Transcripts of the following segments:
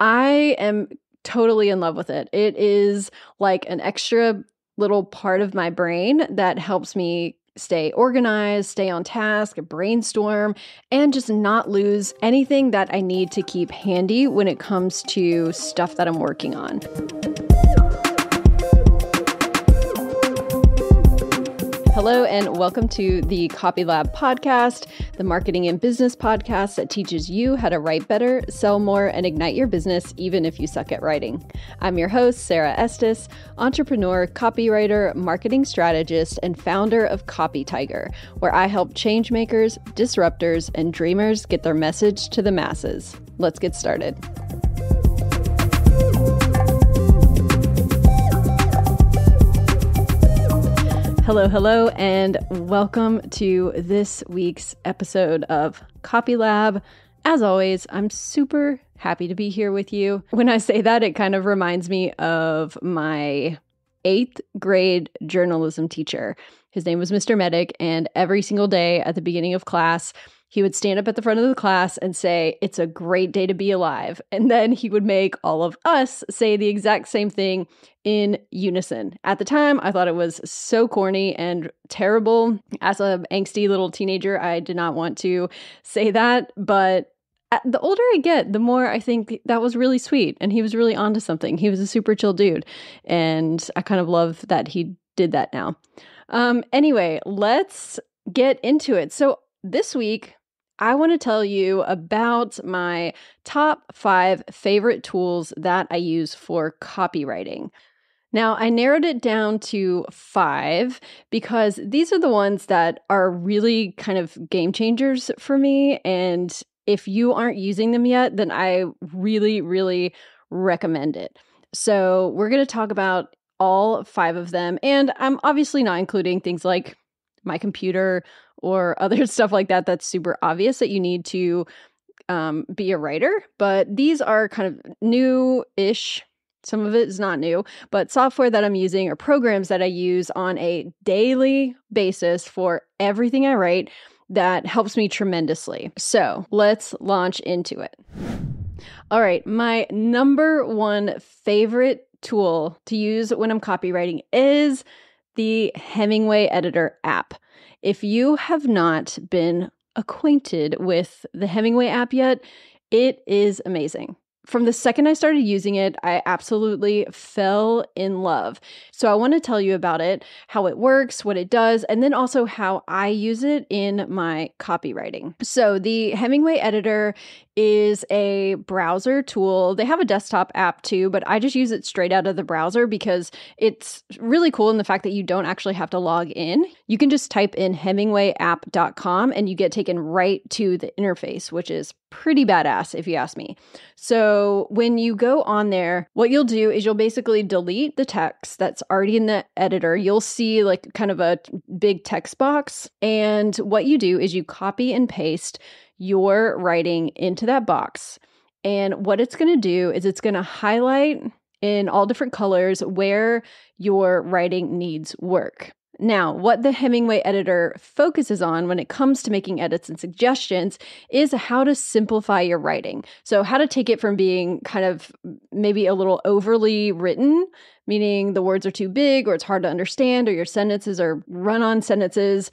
I am totally in love with it. It is like an extra little part of my brain that helps me stay organized, stay on task, brainstorm, and just not lose anything that I need to keep handy when it comes to stuff that I'm working on. Hello, and welcome to the Copy Lab podcast, the marketing and business podcast that teaches you how to write better, sell more, and ignite your business even if you suck at writing. I'm your host, Sara Estes, entrepreneur, copywriter, marketing strategist, and founder of Copy Tiger, where I help change makers, disruptors, and dreamers get their message to the masses. Let's get started. Hello, and welcome to this week's episode of Copy Lab. As always, I'm super happy to be here with you. When I say that, it kind of reminds me of my 8th grade journalism teacher. His name was Mr. Medic, and every single day at the beginning of class, he would stand up at the front of the class and say, "It's a great day to be alive." And then he would make all of us say the exact same thing in unison. At the time, I thought it was so corny and terrible. As an angsty little teenager, I did not want to say that. But the older I get, the more I think that was really sweet. And he was really onto something. He was a super chill dude. And I kind of love that he did that now. Anyway, let's get into it. So this week, I want to tell you about my top 5 favorite tools that I use for copywriting. Now, I narrowed it down to 5 because these are the ones that are really kind of game changers for me. And if you aren't using them yet, then I really, really recommend it. So we're going to talk about all 5 of them. And I'm obviously not including things like my computer or other stuff like that that's super obvious that you need to be a writer. But these are kind of new-ish. Some of it is not new, but software that I'm using or programs that I use on a daily basis for everything I write that helps me tremendously. So let's launch into it. All right, my number 1 favorite tool to use when I'm copywriting is the Hemingway Editor app. If you have not been acquainted with the Hemingway app yet, it is amazing. From the second I started using it, I absolutely fell in love. So I want to tell you about it, how it works, what it does, and then also how I use it in my copywriting. So the Hemingway Editor is a browser tool. They have a desktop app too, but I just use it straight out of the browser because it's really cool in the fact that you don't actually have to log in. You can just type in hemingwayapp.com and you get taken right to the interface, which is pretty badass if you ask me. So when you go on there, what you'll do is you'll basically delete the text that's already in the editor. You'll see like kind of a big text box. And what you do is you copy and paste your writing into that box. And what it's going to do is it's going to highlight in all different colors where your writing needs work. Now, what the Hemingway Editor focuses on when it comes to making edits and suggestions is how to simplify your writing. So how to take it from being kind of maybe a little overly written, meaning the words are too big or it's hard to understand or your sentences are run-on sentences.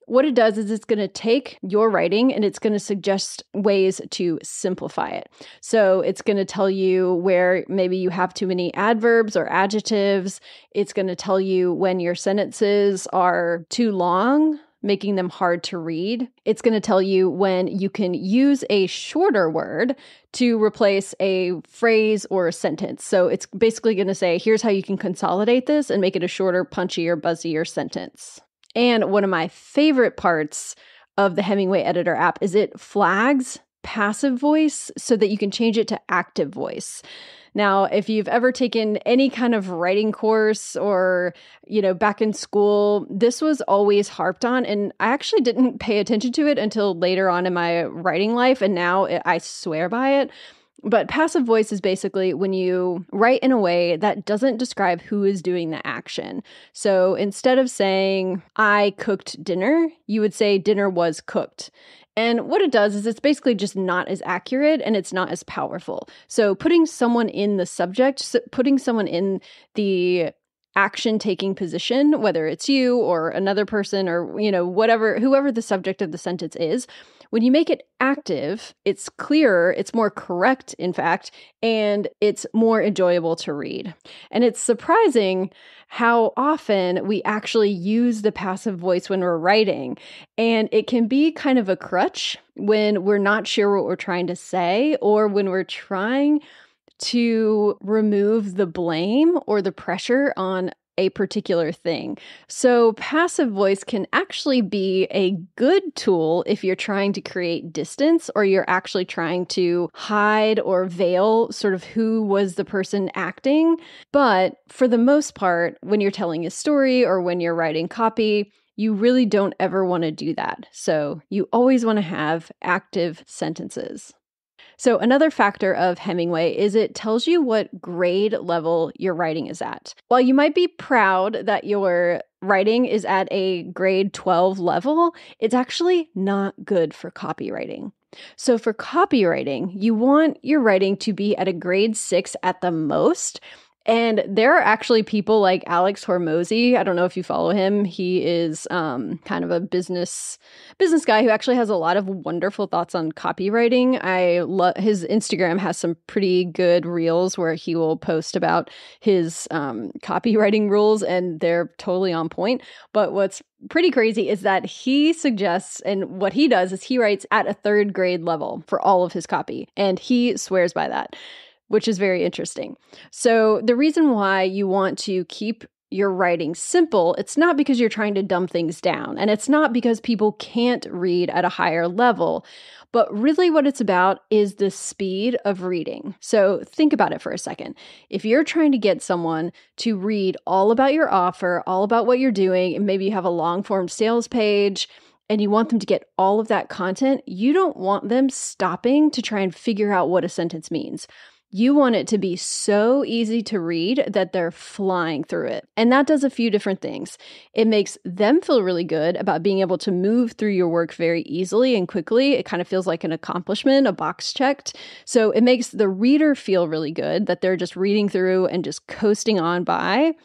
What it does is it's going to take your writing and it's going to suggest ways to simplify it. So it's going to tell you where maybe you have too many adverbs or adjectives. It's going to tell you when your sentences are too long, making them hard to read. It's going to tell you when you can use a shorter word to replace a phrase or a sentence. So it's basically going to say, here's how you can consolidate this and make it a shorter, punchier, buzzier sentence. And one of my favorite parts of the Hemingway Editor app is it flags passive voice so that you can change it to active voice. Now, if you've ever taken any kind of writing course or, back in school, this was always harped on. And I actually didn't pay attention to it until later on in my writing life. And now I swear by it. But passive voice is basically when you write in a way that doesn't describe who is doing the action. So instead of saying, I cooked dinner, you would say dinner was cooked. And what it does is it's basically just not as accurate and it's not as powerful. So putting someone in the subject, putting someone in the action taking position, whether it's you or another person or, whoever the subject of the sentence is, when you make it active, it's clearer, it's more correct, in fact, and it's more enjoyable to read. And it's surprising how often we actually use the passive voice when we're writing. And it can be kind of a crutch when we're not sure what we're trying to say or when we're trying to remove the blame or the pressure on a particular thing. So passive voice can actually be a good tool if you're trying to create distance or you're actually trying to hide or veil sort of who was the person acting. But for the most part, when you're telling a story or when you're writing copy, you really don't ever want to do that. So you always want to have active sentences. So another factor of Hemingway is it tells you what grade level your writing is at. While you might be proud that your writing is at a grade 12 level, it's actually not good for copywriting. So for copywriting, you want your writing to be at a grade 6 at the most. And there are actually people like Alex Hormozy. I don't know if you follow him. He is kind of a business guy who actually has a lot of wonderful thoughts on copywriting. I love his Instagram has some pretty good reels where he will post about his copywriting rules, and they're totally on point. But what's pretty crazy is that he suggests, and what he does is he writes at a 3rd grade level for all of his copy, and he swears by that, which is very interesting. So the reason why you want to keep your writing simple, it's not because you're trying to dumb things down, and it's not because people can't read at a higher level, but really what it's about is the speed of reading. So think about it for a second. If you're trying to get someone to read all about your offer, all about what you're doing, and maybe you have a long-form sales page, and you want them to get all of that content, you don't want them stopping to try and figure out what a sentence means. You want it to be so easy to read that they're flying through it. And that does a few different things. It makes them feel really good about being able to move through your work very easily and quickly. It kind of feels like an accomplishment, a box checked. So it makes the reader feel really good that they're just reading through and just coasting on by.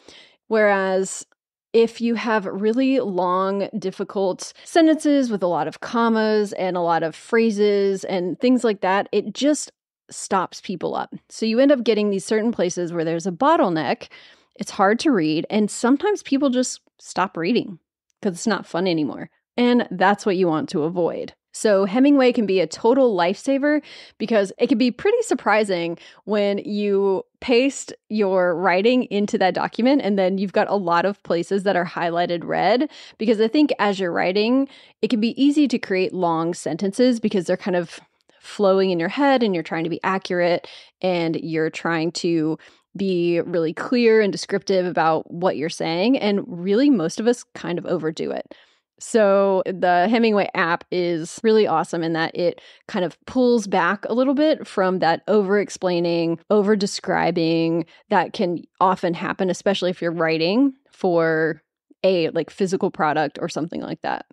Whereas if you have really long, difficult sentences with a lot of commas and a lot of phrases and things like that, it just stops people up. So you end up getting these certain places where there's a bottleneck, it's hard to read, and sometimes people just stop reading because it's not fun anymore. And that's what you want to avoid. So Hemingway can be a total lifesaver because it can be pretty surprising when you paste your writing into that document and then you've got a lot of places that are highlighted red, because I think as you're writing, it can be easy to create long sentences because they're kind of flowing in your head and you're trying to be accurate and you're trying to be really clear and descriptive about what you're saying. And really, most of us kind of overdo it. So the Hemingway app is really awesome in that it kind of pulls back a little bit from that over-explaining, over-describing that can often happen, especially if you're writing for a physical product or something like that.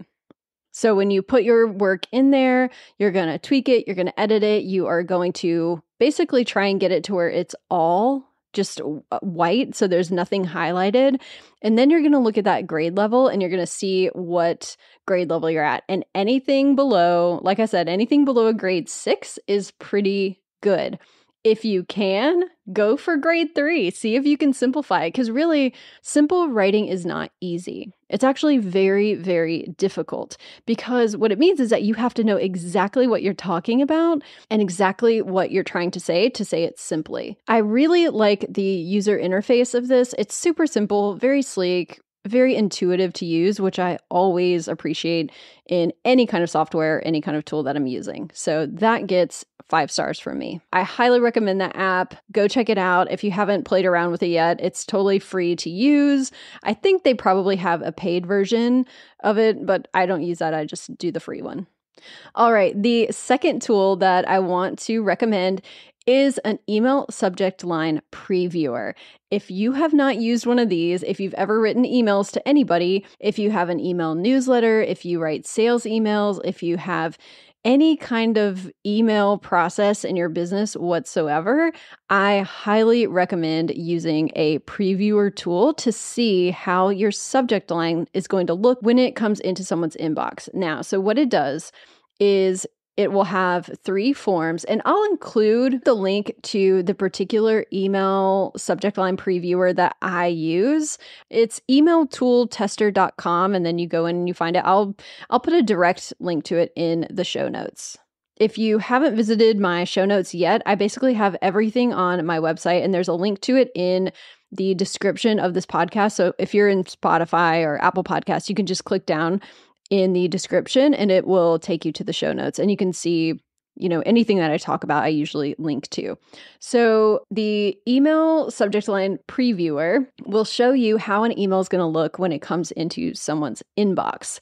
So when you put your work in there, you're going to tweak it, you're going to edit it, you are going to basically try and get it to where it's all just white, so there's nothing highlighted. And then you're going to look at that grade level and you're going to see what grade level you're at. And anything below, like I said, anything below a grade 6 is pretty good. If you can, go for grade 3. See if you can simplify it, because really, simple writing is not easy. It's actually very, very difficult, because what it means is that you have to know exactly what you're talking about and exactly what you're trying to say it simply. I really like the user interface of this. It's super simple, very sleek, very intuitive to use, which I always appreciate in any kind of software, any kind of tool that I'm using. So that gets 5 stars from me. I highly recommend that app. Go check it out. If you haven't played around with it yet, it's totally free to use. I think they probably have a paid version of it, but I don't use that. I just do the free one. All right. The second tool that I want to recommend is an email subject line previewer. If you have not used one of these, if you've ever written emails to anybody, if you have an email newsletter, if you write sales emails, if you have any kind of email process in your business whatsoever, I highly recommend using a previewer tool to see how your subject line is going to look when it comes into someone's inbox. Now, so what it does is it will have 3 forms, and I'll include the link to the particular email subject line previewer that I use. It's emailtooltester.com, and then you go in and you find it. I'll put a direct link to it in the show notes. If you haven't visited my show notes yet, I basically have everything on my website, and there's a link to it in the description of this podcast. So if you're in Spotify or Apple Podcasts, you can just click down in the description and it will take you to the show notes, and you can see, anything that I talk about, I usually link to. So the email subject line previewer will show you how an email is going to look when it comes into someone's inbox.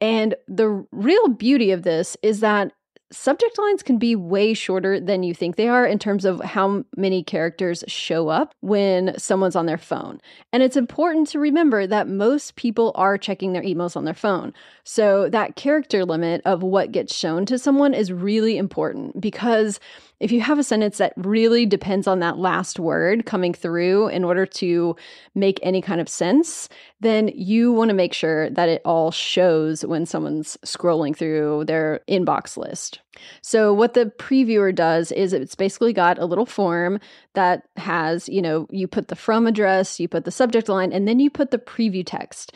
And the real beauty of this is that subject lines can be way shorter than you think they are in terms of how many characters show up when someone's on their phone. And it's important to remember that most people are checking their emails on their phone. So that character limit of what gets shown to someone is really important, because if you have a sentence that really depends on that last word coming through in order to make any kind of sense, then you want to make sure that it all shows when someone's scrolling through their inbox list. So what the previewer does is it's basically got a little form that has, you put the from address, you put the subject line, and then you put the preview text.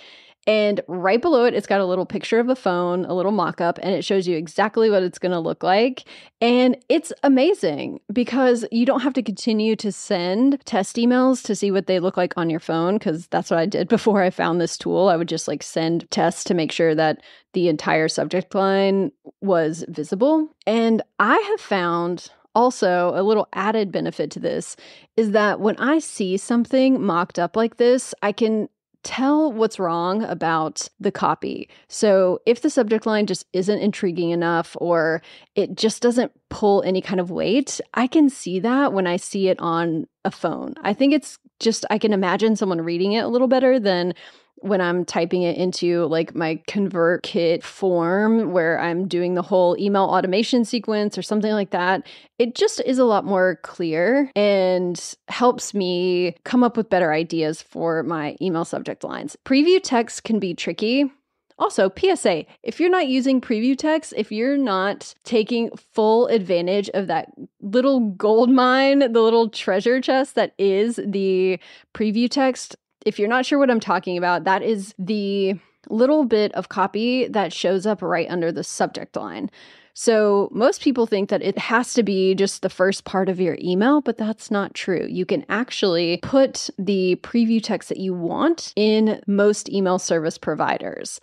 And right below it, it's got a little picture of a phone, a little mock-up, and it shows you exactly what it's going to look like. And it's amazing because you don't have to continue to send test emails to see what they look like on your phone, because that's what I did before I found this tool. I would just send tests to make sure that the entire subject line was visible. And I have found also a little added benefit to this is that when I see something mocked up like this, I can tell what's wrong about the copy. So if the subject line just isn't intriguing enough, or it just doesn't pull any kind of weight, I can see that when I see it on a phone. I think it's just, I can imagine someone reading it a little better than when I'm typing it into my ConvertKit form where I'm doing the whole email automation sequence or something like that. It just is a lot more clear and helps me come up with better ideas for my email subject lines. Preview text can be tricky. Also, PSA, if you're not using preview text, if you're not taking full advantage of that little gold mine, the little treasure chest that is the preview text, if you're not sure what I'm talking about, that is the little bit of copy that shows up right under the subject line. So most people think that it has to be just the first part of your email, but that's not true. You can actually put the preview text that you want in most email service providers.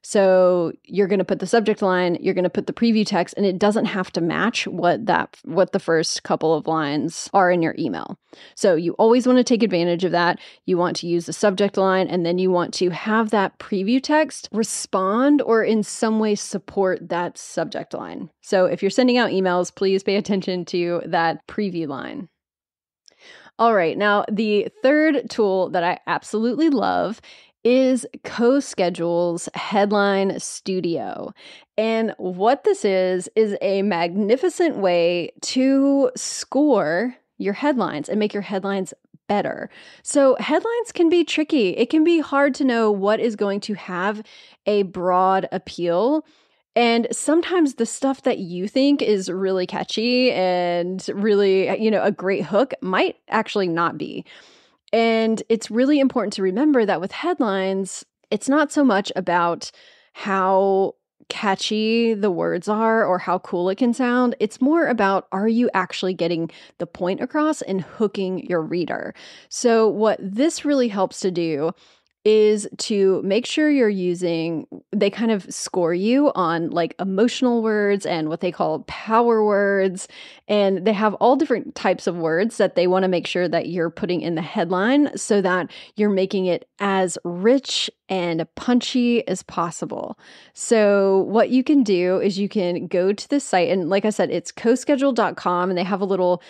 So you're going to put the subject line, you're going to put the preview text, and it doesn't have to match what the first couple of lines are in your email. So you always want to take advantage of that. You want to use the subject line, and then you want to have that preview text respond or in some way support that subject line. So if you're sending out emails, please pay attention to that preview line. All right, now the third tool that I absolutely love is CoSchedule's Headline Studio. And what this is a magnificent way to score your headlines and make your headlines better. So headlines can be tricky. It can be hard to know what is going to have a broad appeal. And sometimes the stuff that you think is really catchy and really, a great hook might actually not be. And it's really important to remember that with headlines, it's not so much about how catchy the words are or how cool it can sound. It's more about, are you actually getting the point across and hooking your reader? So what this really helps to do is to make sure they kind of score you on emotional words and what they call power words. And they have all different types of words that they want to make sure that you're putting in the headline so that you're making it as rich and punchy as possible. So what you can do is you can go to the site, and like I said, it's coschedule.com, and they have a little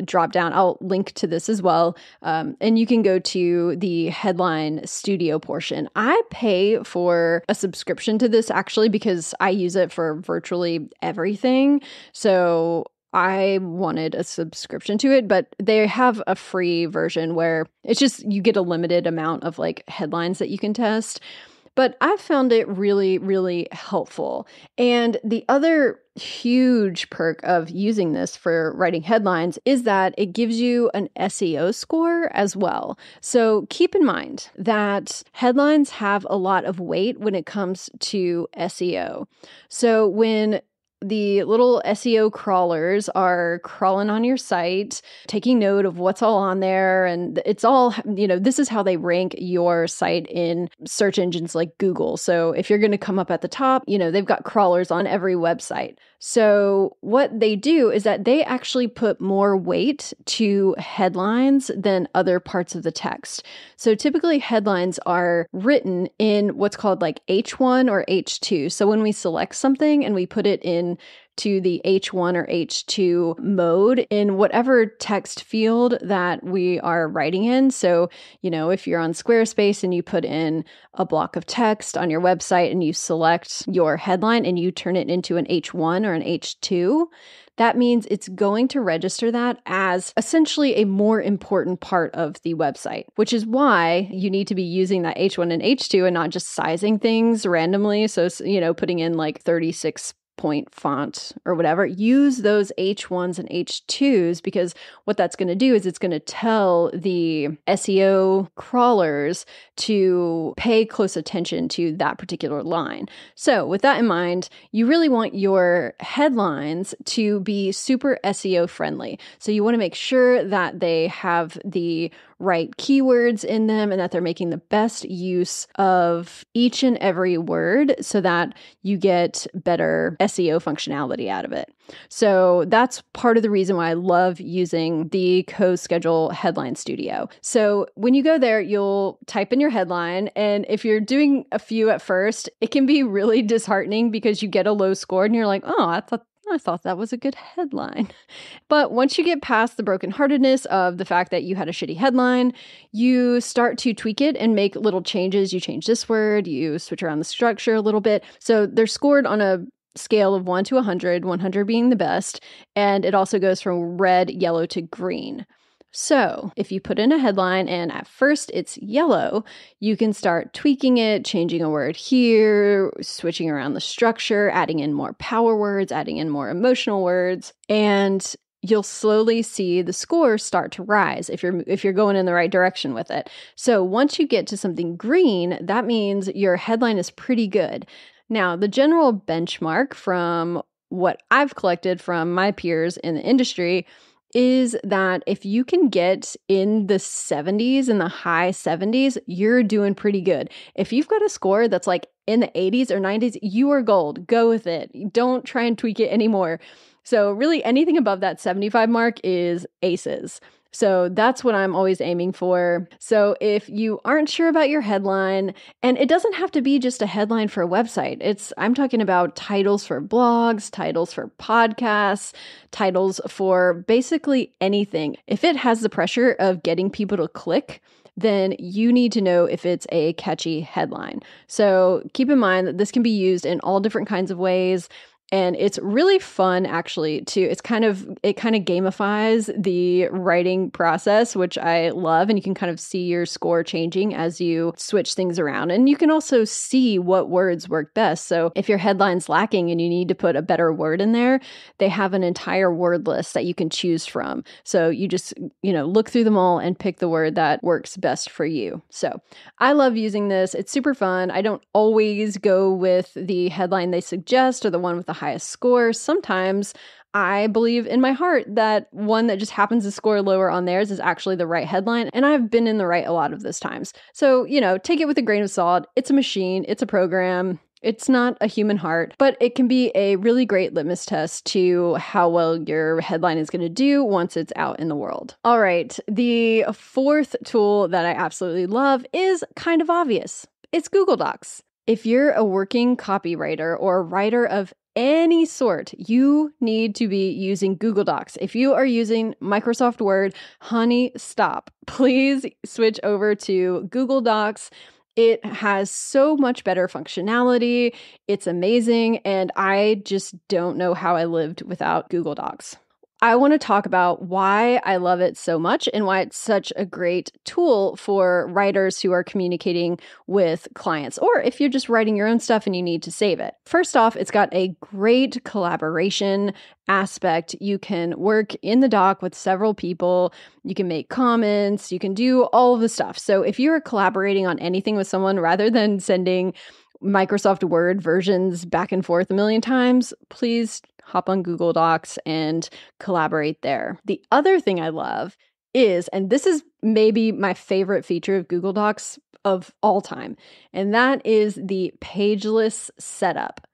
drop down. I'll link to this as well. And you can go to the headline studio portion. I pay for a subscription to this actually because I use it for virtually everything. So I wanted a subscription to it, but they have a free version where it's just you get a limited amount of like headlines that you can test. But I've found it really, really helpful. And the other huge perk of using this for writing headlines is that it gives you an SEO score as well. So keep in mind that headlines have a lot of weight when it comes to SEO. So when the little SEO crawlers are crawling on your site, taking note of what's all on there. And it's all, this is how they rank your site in search engines like Google. So if you're going to come up at the top, they've got crawlers on every website. So what they do is that they actually put more weight to headlines than other parts of the text. So typically headlines are written in what's called like H1 or H2. So when we select something and we put it in to the H1 or H2 mode in whatever text field that we are writing in. So, if you're on Squarespace and you put in a block of text on your website and you select your headline and you turn it into an H1 or an H2, that means it's going to register that as essentially a more important part of the website, which is why you need to be using that H1 and H2 and not just sizing things randomly. So, putting in like 36 point font or whatever, use those H1s and H2s, because what that's going to do is it's going to tell the SEO crawlers to pay close attention to that particular line. So with that in mind, you really want your headlines to be super SEO friendly. So you want to make sure that they have the right keywords in them and that they're making the best use of each and every word so that you get better SEO functionality out of it. So that's part of the reason why I love using the CoSchedule Headline Studio. So when you go there, you'll type in your headline, and if you're doing a few at first, it can be really disheartening because you get a low score and you're like, oh, I thought that was a good headline. But once you get past the brokenheartedness of the fact that you had a shitty headline, you start to tweak it and make little changes. You change this word, you switch around the structure a little bit. So they're scored on a scale of 1 to 100, 100 being the best. And it also goes from red, yellow to green. So if you put in a headline and at first it's yellow, you can start tweaking it, changing a word here, switching around the structure, adding in more power words, adding in more emotional words, and you'll slowly see the score start to rise if you're going in the right direction with it. So once you get to something green, that means your headline is pretty good. Now, the general benchmark from what I've collected from my peers in the industry is that if you can get in the 70s, in the high 70s, you're doing pretty good. If you've got a score that's like in the 80s or 90s, you are gold. Go with it. Don't try and tweak it anymore. So really anything above that 75 mark is aces. So that's what I'm always aiming for. So if you aren't sure about your headline, and it doesn't have to be just a headline for a website. I'm talking about titles for blogs, titles for podcasts, titles for basically anything. If it has the pressure of getting people to click, then you need to know if it's a catchy headline. So keep in mind that this can be used in all different kinds of ways. And it's really fun, actually, it kind of gamifies the writing process, which I love. And you can kind of see your score changing as you switch things around. And you can also see what words work best. So if your headline's lacking and you need to put a better word in there, they have an entire word list that you can choose from. So you just, look through them all and pick the word that works best for you. So I love using this. It's super fun. I don't always go with the headline they suggest or the one with the highest score. Sometimes I believe in my heart that one that just happens to score lower on theirs is actually the right headline. And I've been in the right a lot of those times. So, take it with a grain of salt. It's a machine. It's a program. It's not a human heart, but it can be a really great litmus test to how well your headline is going to do once it's out in the world. All right. The fourth tool that I absolutely love is kind of obvious. It's Google Docs. If you're a working copywriter or a writer of any sort, you need to be using Google Docs. If you are using Microsoft Word, honey, stop. Please switch over to Google Docs. It has so much better functionality. It's amazing. And I just don't know how I lived without Google Docs. I want to talk about why I love it so much and why it's such a great tool for writers who are communicating with clients, or if you're just writing your own stuff and you need to save it. First off, it's got a great collaboration aspect. You can work in the doc with several people. You can make comments. You can do all of the stuff. So if you're collaborating on anything with someone, rather than sending Microsoft Word versions back and forth a million times, please hop on Google Docs and collaborate there. The other thing I love is, and this is maybe my favorite feature of Google Docs of all time, and that is the pageless setup.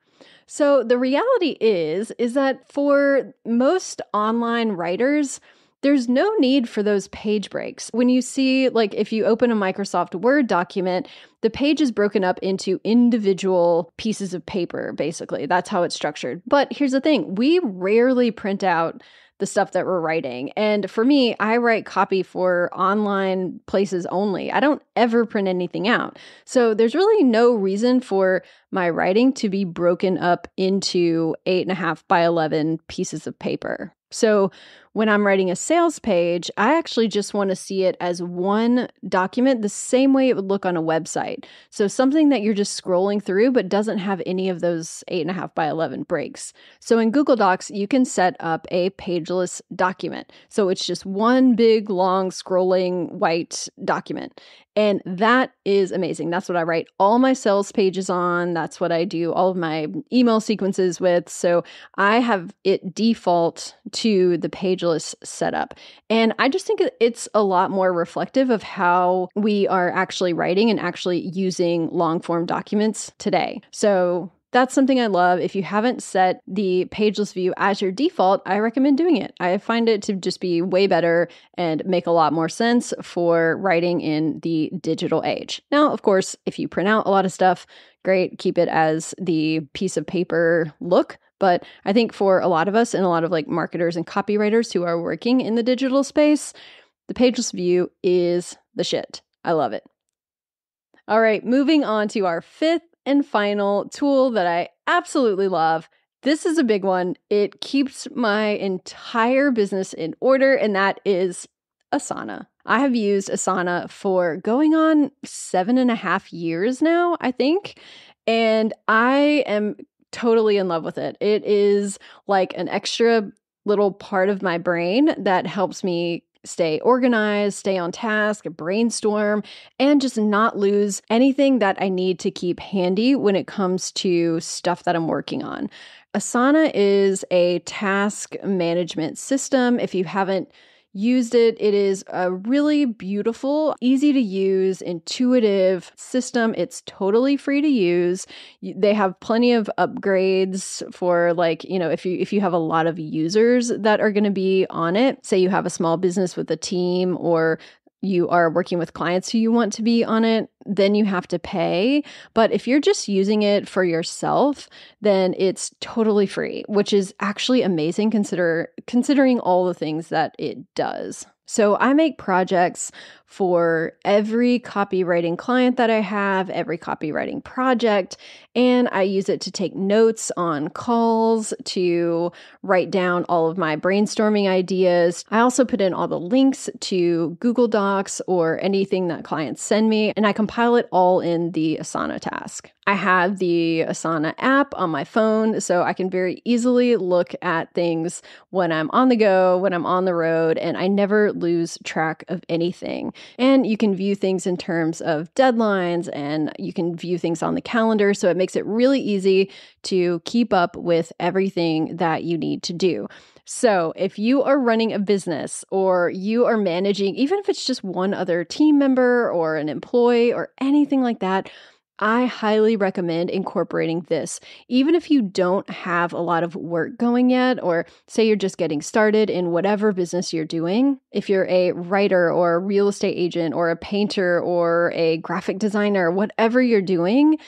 So the reality is that for most online writers, there's no need for those page breaks. When you see, like, if you open a Microsoft Word document, the page is broken up into individual pieces of paper, basically. That's how it's structured. But here's the thing. We rarely print out the stuff that we're writing. And for me, I write copy for online places only. I don't ever print anything out. So there's really no reason for my writing to be broken up into 8.5 by 11 pieces of paper. So when I'm writing a sales page, I actually just want to see it as one document, the same way it would look on a website. So something that you're just scrolling through, but doesn't have any of those 8.5 by 11 breaks. So in Google Docs, you can set up a pageless document. So it's just one big, long, scrolling white document. And that is amazing. That's what I write all my sales pages on. That's what I do all of my email sequences with. So I have it default to the pageless setup. And I just think it's a lot more reflective of how we are actually writing and actually using long form documents today. So that's something I love. If you haven't set the pageless view as your default, I recommend doing it. I find it to just be way better and make a lot more sense for writing in the digital age. Now, of course, if you print out a lot of stuff, great, keep it as the piece of paper look. But I think for a lot of us and a lot of like marketers and copywriters who are working in the digital space, the pageless view is the shit. I love it. All right, moving on to our fifth and final tool that I absolutely love. This is a big one. It keeps my entire business in order, and that is Asana. I have used Asana for going on 7.5 years now, I think, and I am totally in love with it. It is like an extra little part of my brain that helps me stay organized, stay on task, brainstorm, and just not lose anything that I need to keep handy when it comes to stuff that I'm working on. Asana is a task management system. If you haven't used it, it is a really beautiful, easy to use, intuitive system. It's totally free to use. They have plenty of upgrades for, like, you know, if you have a lot of users that are going to be on it, say you have a small business with a team, or you are working with clients who you want to be on it, then you have to pay. But if you're just using it for yourself, then it's totally free, which is actually amazing considering all the things that it does. So I make projects for every copywriting client that I have, every copywriting project, and I use it to take notes on calls, to write down all of my brainstorming ideas. I also put in all the links to Google Docs or anything that clients send me, and I compile it all in the Asana task. I have the Asana app on my phone, so I can very easily look at things when I'm on the go, when I'm on the road, and I never lose track of anything. And you can view things in terms of deadlines, and you can view things on the calendar, so it makes it really easy to keep up with everything that you need to do. So if you are running a business, or you are managing, even if it's just one other team member or an employee or anything like that, I highly recommend incorporating this. Even if you don't have a lot of work going yet, or say you're just getting started in whatever business you're doing, if you're a writer or a real estate agent or a painter or a graphic designer, whatever you're doing,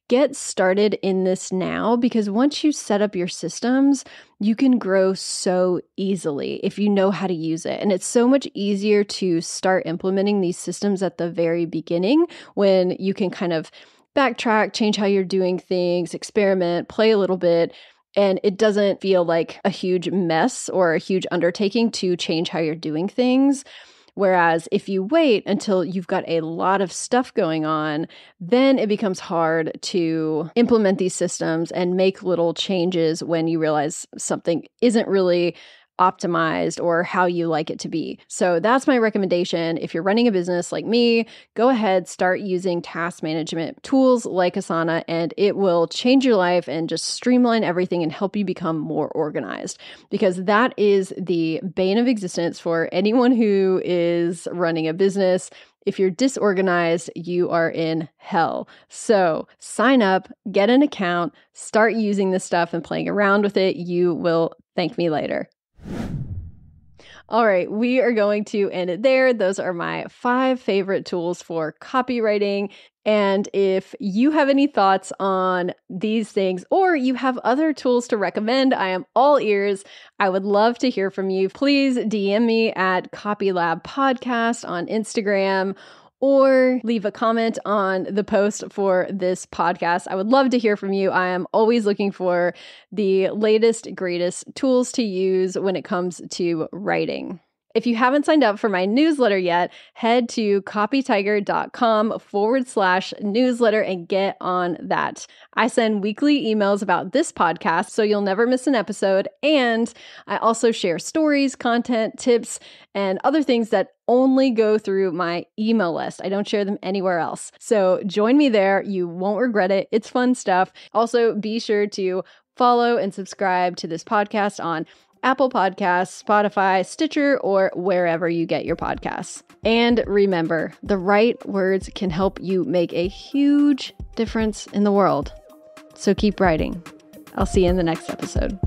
get started in this now, because once you set up your systems, you can grow so easily if you know how to use it. And it's so much easier to start implementing these systems at the very beginning when you can kind of backtrack, change how you're doing things, experiment, play a little bit, and it doesn't feel like a huge mess or a huge undertaking to change how you're doing things. Whereas if you wait until you've got a lot of stuff going on, then it becomes hard to implement these systems and make little changes when you realize something isn't really optimized or how you like it to be. So that's my recommendation. If you're running a business like me, go ahead, start using task management tools like Asana, and it will change your life and just streamline everything and help you become more organized, because that is the bane of existence for anyone who is running a business. If you're disorganized, you are in hell. So sign up, get an account, start using this stuff and playing around with it. You will thank me later. All right, we are going to end it there. Those are my 5 favorite tools for copywriting. And if you have any thoughts on these things, or you have other tools to recommend, I am all ears. I would love to hear from you. Please DM me at CopyLab Podcast on Instagram, or leave a comment on the post for this podcast. I would love to hear from you. I am always looking for the latest, greatest tools to use when it comes to writing. If you haven't signed up for my newsletter yet, head to copytiger.com/newsletter and get on that. I send weekly emails about this podcast, so you'll never miss an episode. And I also share stories, content, tips, and other things that only go through my email list. I don't share them anywhere else. So join me there. You won't regret it. It's fun stuff. Also, be sure to follow and subscribe to this podcast on Apple Podcasts, Spotify, Stitcher, or wherever you get your podcasts. And remember, the right words can help you make a huge difference in the world. So keep writing. I'll see you in the next episode.